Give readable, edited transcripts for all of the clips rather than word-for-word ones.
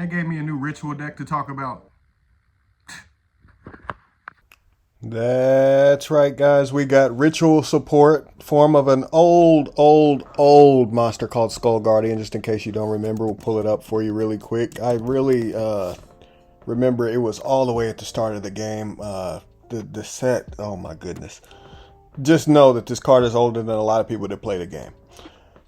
They gave me a new ritual deck to talk about. That's right, guys. We got ritual support, form of an old monster called Skull Guardian. Just in case you don't remember, we'll pull it up for you really quick. I really remember it was all the way at the start of the game. The set, oh my goodness. Just know that this card is older than a lot of people that play the game.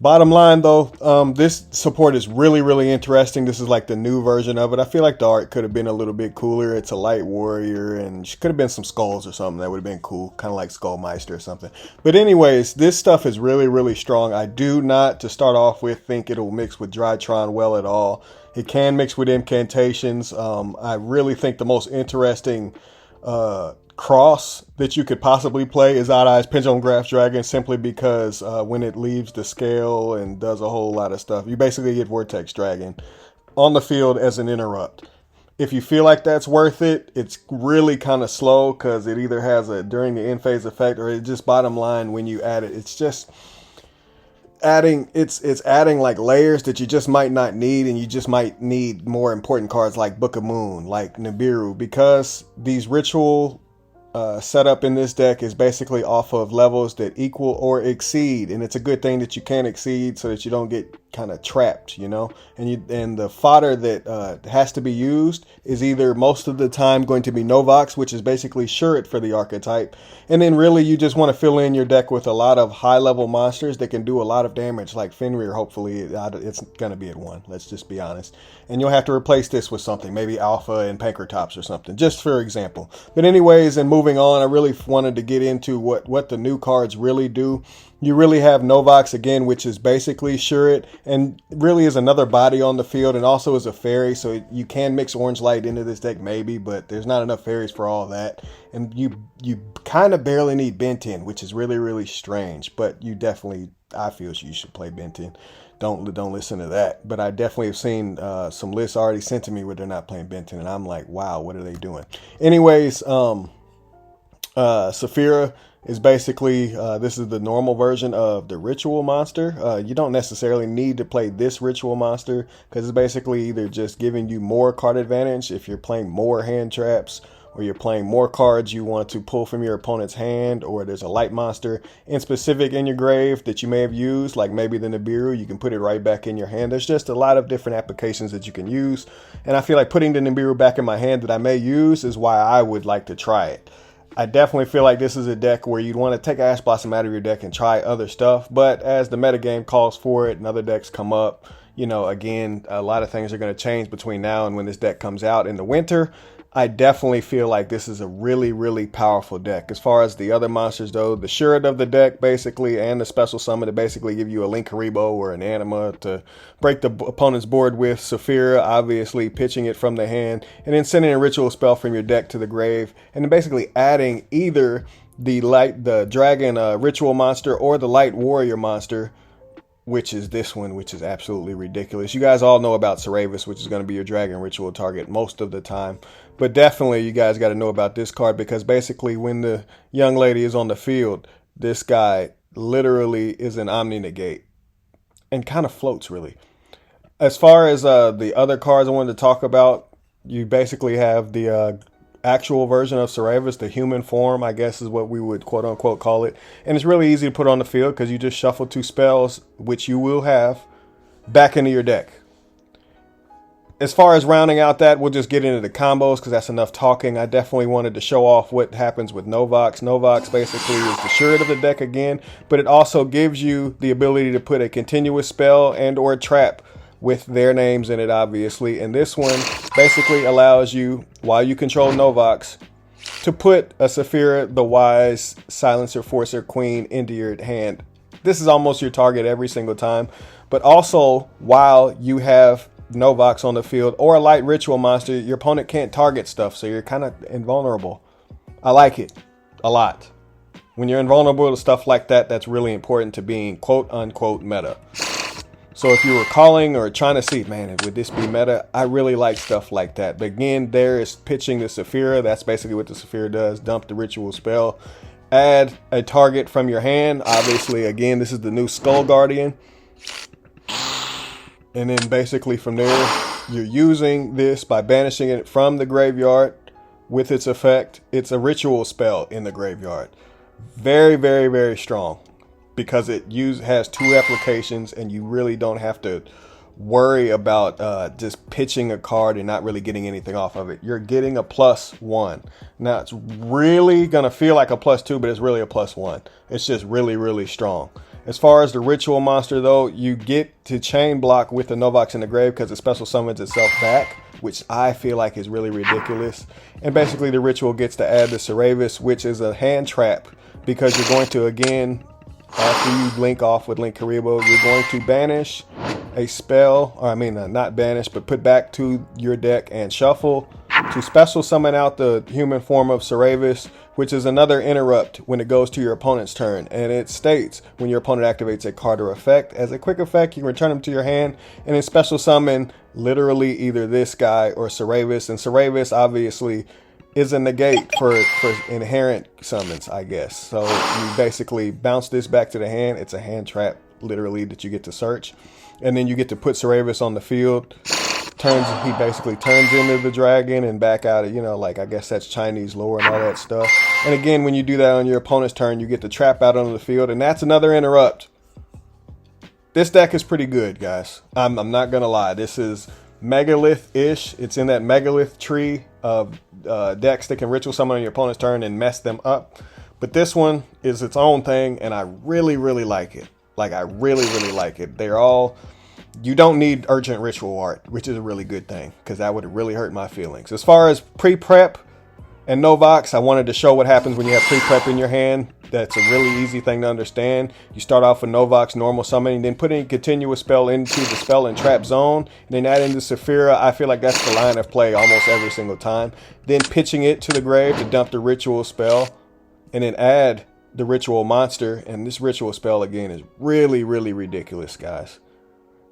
Bottom line, though, this support is really interesting. This is like the new version of it. I feel like the art could have been a little bit cooler. It's a light warrior, and could have been some skulls or something. That would have been cool, kind of like Skullmeister or something. But anyways, this stuff is really strong. I do not, to start off with, think it'll mix with Drytron well at all. It can mix with incantations. I really think the most interesting cross that you could possibly play is Odd Eyes Pendulum Graph Dragon, simply because when it leaves the scale and does a whole lot of stuff, you basically get Vortex Dragon on the field as an interrupt. If you feel like that's worth it, it's really kind of slow because it either has a during the end phase effect, or it just, bottom line, when you add it, it's just adding, it's adding like layers that you just might not need, and you just might need more important cards like Book of Moon, like Nibiru, because these ritual setup in this deck is basically off of levels that equal or exceed, and it's a good thing that you can exceed so that you don't get kind of trapped, you know. And the fodder that has to be used is either most of the time going to be Novox, which is basically Shuret for the archetype, and then really you just want to fill in your deck with a lot of high level monsters that can do a lot of damage, like Fenrir. Hopefully it's going to be at 1, let's just be honest, and you'll have to replace this with something, maybe Alpha and Pancratops or something, just for example. But anyways, and moving on, I really wanted to get into what the new cards really do. You really have Novox again, which is basically Shuret, and really is another body on the field, and also is a fairy, so you can mix Orange Light into this deck maybe, but there's not enough fairies for all that. And you kind of barely need Benton, which is really strange, but you definitely, I feel you should play Benton. Don't listen to that. But I definitely have seen some lists already sent to me where they're not playing Benton, and I'm like, wow, what are they doing? Anyways, Saphira is basically, this is the normal version of the ritual monster. You don't necessarily need to play this ritual monster, because it's basically either just giving you more card advantage if you're playing more hand traps, or you're playing more cards you want to pull from your opponent's hand, or there's a light monster in specific in your grave that you may have used, like maybe the Nibiru, you can put it right back in your hand. There's just a lot of different applications that you can use, and I feel like putting the Nibiru back in my hand that I may use is why I would like to try it. I definitely feel like this is a deck where you'd want to take Ash Blossom out of your deck and try other stuff, but as the metagame calls for it and other decks come up, you know, again, a lot of things are going to change between now and when this deck comes out in the winter. I definitely feel like this is a really powerful deck. As far as the other monsters, though, the Shuret of the deck, basically, and the special summon to basically give you a Linkaribo or an Anima to break the opponent's board with. Saphira, obviously, pitching it from the hand, and then sending a ritual spell from your deck to the grave, and then basically adding either the dragon ritual monster or the light warrior monster, which is this one, which is absolutely ridiculous. You guys all know about Saravis, which is going to be your dragon ritual target most of the time. But definitely you guys got to know about this card, because basically when the young lady is on the field, this guy literally is an Omni Negate and kind of floats, really. As far as the other cards I wanted to talk about, you basically have the actual version of Saravis, the human form, I guess is what we would quote unquote call it. And it's really easy to put on the field because you just shuffle 2 spells, which you will have, back into your deck. As far as rounding out that, we'll just get into the combos because that's enough talking. I definitely wanted to show off what happens with Novox. Novox basically is the Shuret of the deck again, but it also gives you the ability to put a continuous spell and or trap with their names in it, obviously. And this one basically allows you, while you control Novox, to put a Saphira, the Wise, Silencer, Forcer, Queen into your hand. This is almost your target every single time. But also, while you have Novox on the field or a light ritual monster, your opponent can't target stuff, so you're kind of invulnerable. I like it a lot. When you're invulnerable to stuff like that, that's really important to being quote unquote meta. So if you were calling or trying to see, man, would this be meta? I really like stuff like that. But again, there is pitching the Saphira. That's basically what the Saphira does. Dump the ritual spell. Add a target from your hand. Obviously, again, this is the new Skull Guardian. And then basically from there, You're using this by banishing it from the graveyard with its effect. It's a ritual spell in the graveyard. Very, very, very strong because it has 2 applications and you really don't have to worry about just pitching a card and not really getting anything off of it. You're getting a +1. Now it's really gonna feel like a +2, but it's really a +1. It's just really, really strong. As far as the ritual monster though, you get to chain block with the Novox in the grave because it special summons itself back, which I feel like is really ridiculous. And basically the ritual gets to add the Ceravis, which is a hand trap, because you're going to, again, after you link off with Link Karibo, you're going to banish a spell, or I mean, not banish, but put back to your deck and shuffle to special summon out the human form of Ceravis, which is another interrupt when it goes to your opponent's turn. And it states when your opponent activates a card or effect, as a quick effect, you can return them to your hand and then special summon literally either this guy or Ceravis. And Ceravis obviously is a negate for inherent summons, I guess. So you basically bounce this back to the hand. It's a hand trap, literally, that you get to search. And then you get to put Ceravis on the field. He basically turns into the dragon and back out, like, I guess that's Chinese lore and all that stuff. And again, when you do that on your opponent's turn, you get to trap out onto the field, and that's another interrupt. This deck is pretty good, guys. I'm not gonna lie. This is Megalith-ish. It's in that Megalith tree of decks that can ritual summon on your opponent's turn and mess them up. But this one is its own thing, and I really, really like it. Like, I really, really like it. You don't need urgent ritual art, which is a really good thing, because that would really hurt my feelings. As far as pre-prep and Novox, I wanted to show what happens when you have pre-prep in your hand. That's a really easy thing to understand. You start off with Novox, normal summoning, then put in continuous spell into the spell and trap zone, and then add into Saphira. I feel like that's the line of play almost every single time. Then pitching it to the grave to dump the ritual spell, and then add the ritual monster. And this ritual spell, again, is really, really ridiculous, guys.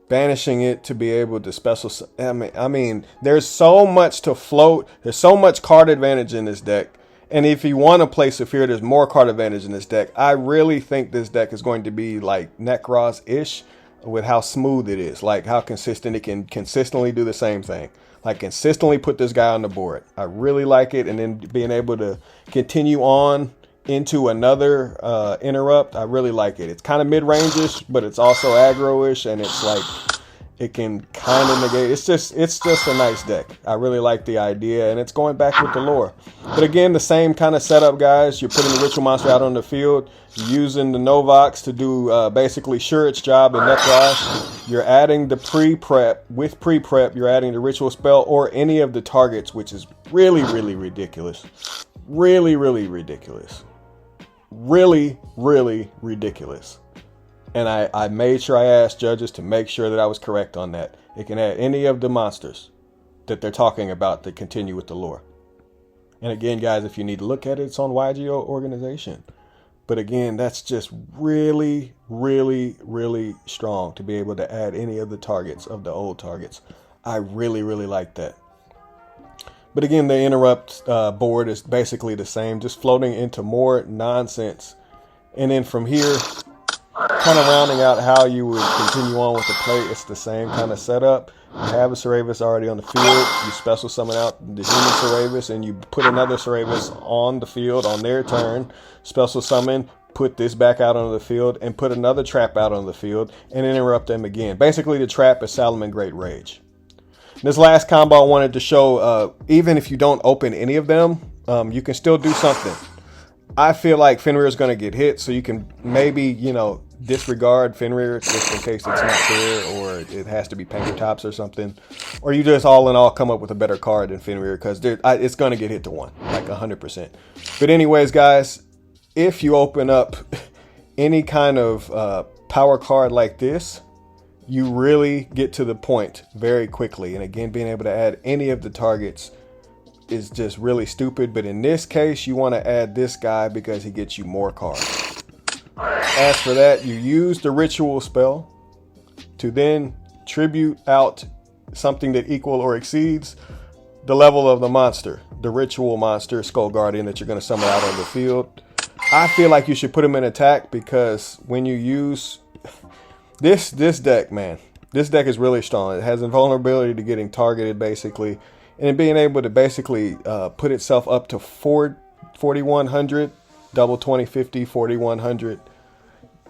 Banishing it to be able to special. I mean, there's so much to float. There's so much card advantage in this deck. And if you want to play Saphira, there's more card advantage in this deck. I really think this deck is going to be like Necros-ish with how smooth it is. Like how consistent it can consistently do the same thing. Like consistently put this guy on the board. I really like it. And then being able to continue on into another interrupt, I really like it. It's kind of mid-range-ish, but it's also aggro-ish, and it's like it can kind of negate. It's just a nice deck. I really like the idea, and it's going back with the lore. But again, the same kind of setup, guys. You're putting the ritual monster out on the field, using the Novox to do basically Shurit's job in Necros. You're adding the pre-prep. With pre-prep, you're adding the ritual spell or any of the targets, which is really, really ridiculous. Really, really ridiculous. Really, really ridiculous. And I made sure I asked judges to make sure that I was correct on that. It can add any of the monsters that they're talking about that continue with the lore. And again, guys, if you need to look at it, it's on YGO Organization. But again, that's just really, really, really strong to be able to add any of the targets of the old targets. I really, really like that. But again, the interrupt board is basically the same, just floating into more nonsense. And then from here, kind of rounding out how you would continue on with the play, it's the same kind of setup. You have a Ceravis already on the field, you special summon out the human Ceravis, and you put another Ceravis on the field on their turn, special summon, put this back out onto the field, and put another trap out on the field, and interrupt them again. Basically, the trap is Salomon Great Rage. This last combo I wanted to show, even if you don't open any of them, you can still do something. I feel like Fenrir is going to get hit, so you can maybe, disregard Fenrir just in case it's not fair, or it has to be Painter Tops or something. Or you just all in all come up with a better card than Fenrir, because it's going to get hit to 1, like 100%. But anyways, guys, if you open up any kind of power card like this, you really get to the point very quickly. And again, being able to add any of the targets is just really stupid. But in this case, you want to add this guy because he gets you more cards. As for that, you use the ritual spell to then tribute out something that equal or exceeds the level of the monster, the ritual monster, Skull Guardian, that you're going to summon out on the field. I feel like you should put him in attack, because when you use this deck, man, This deck is really strong. It has invulnerability to getting targeted, basically, and being able to basically put itself up to 4,100, double 2050, 4,100.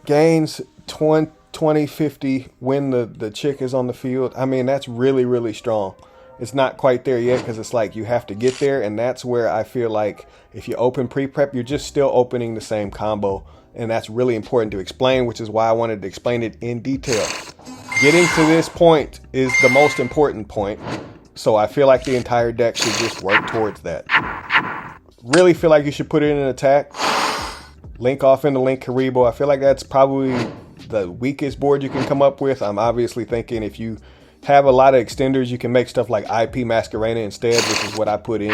Gains 2050 when the chick is on the field. I mean, that's really, really strong. It's not quite there yet because it's like you have to get there, and that's where I feel like if you open pre-prep, you're just still opening the same combo, and that's really important to explain, which is why I wanted to explain it in detail. Getting to this point is the most important point, so I feel like the entire deck should just work towards that. Really feel like you should put it in an attack. Link off into Link Karibo. I feel like that's probably the weakest board you can come up with. I'm obviously thinking if you have a lot of extenders, you can make stuff like IP Masquerena instead, which is what I put in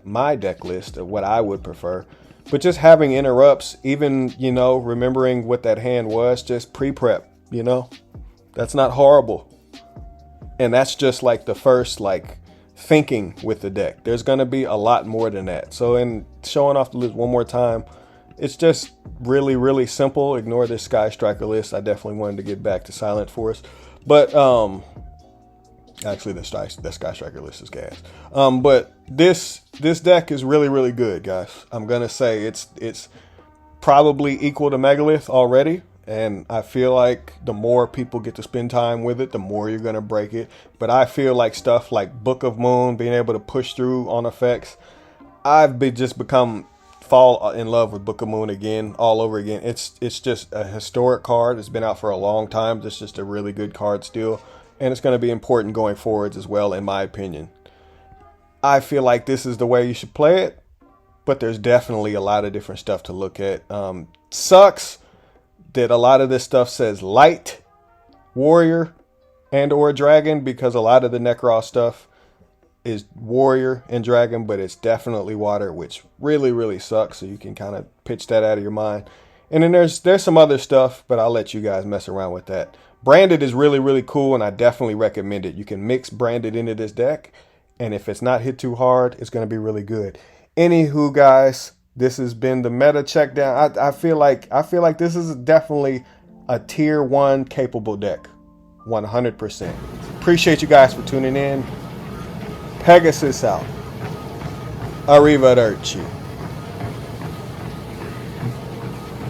my deck list of what I would prefer. But just having interrupts, even, you know, remembering what that hand was, just pre-prep, you know, that's not horrible. And that's just like the first, like, thinking with the deck. There's going to be a lot more than that. So in showing off the list one more time, it's just really, really simple. Ignore this Sky Striker list. I definitely wanted to get back to Silenforc. But, actually, the Sky Striker list is gas. But this deck is really, really good, guys. I'm going to say it's probably equal to Megalith already. And I feel like the more people get to spend time with it, the more you're going to break it. But I feel like stuff like Book of Moon, being able to push through on effects, I've just fall in love with Book of Moon again, all over again. It's just a historic card. It's been out for a long time. It's just a really good card still. And it's going to be important going forwards as well, in my opinion. I feel like this is the way you should play it, but there's definitely a lot of different stuff to look at. Sucks that a lot of this stuff says light, warrior, and or dragon, because a lot of the Necros stuff is warrior and dragon, but it's definitely water, which really, really sucks. So you can kind of pitch that out of your mind. And then there's some other stuff, but I'll let you guys mess around with that. Branded is really, really cool, and I definitely recommend it. You can mix Branded into this deck, and if it's not hit too hard, it's going to be really good. Anywho, guys, this has been the meta check down. I feel like this is definitely a tier 1 capable deck, 100%. Appreciate you guys for tuning in. Pegasus out. Arrivederci.